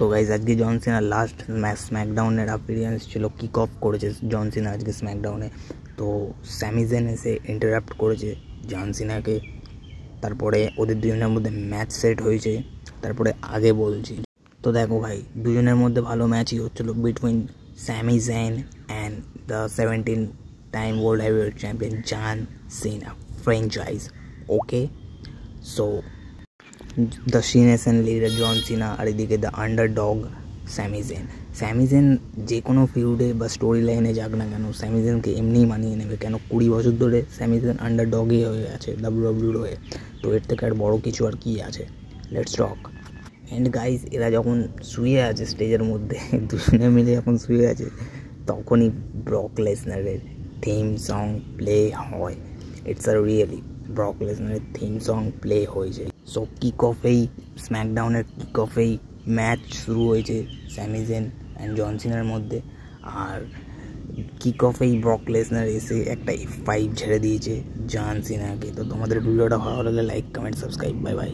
So guys আজকে জন সিনা last স্ম্যাকডাউনের appearance ছিল, kick off করেছে জন সিনা আজকে স্ম্যাকডাউনে। তো স্যামি জেন এসে ইন্টারাপ্ট করেছে জন সিনাকে, তারপরে ওদের দুজনের মধ্যে ম্যাচ সেট হয়েছে। তারপরে আগে বলছি, তো দেখো ভাই দুজনের মধ্যে ভালো ম্যাচই হচ্ছিলো between Sami Zayn and the 17 time world heavyweight champion John Cena franchise. Okay, so the Cenation leader John Cena আর এদিকে the underdog Sami Zayn. Sami Zayn যে কোনো ফিউডে বা স্টোরি লাইনে যাক না কেন, স্যামি জেনকে এমনিই মানিয়ে নেবে, কেন 20 বছর ধরে স্যামি জেন আন্ডারডগই হয়ে আছে ডাব্লিউডাব্লিউর হয়ে। তো এর থেকে আর বড়ো কিছু আর কি আছে, লেটস টক। অ্যান্ড গাইজ এরা যখন শুয়ে আছে স্টেজের মধ্যে, দুজনে মিলে যখন শুয়ে আছে, তখনই ব্রক লেসনারের থিম সং প্লে হয়। ইটস আ রিয়েলি ব্রক লেসনারের থিম সং প্লে হয়েছে। সো কিক অফেই স্ম্যাকডাউনের কিক অফেই ম্যাচ শুরু হয়েছে স্যামি জেন অ্যান্ড জন সিনার মধ্যে। আর কিক অফেই ব্রক লেসনার এসে একটা F5 ছেড়ে দিয়েছে জন সিনাকে। তো তোমাদের ভিডিওটা ভালো লাগলে like, comment, subscribe. Bye bye.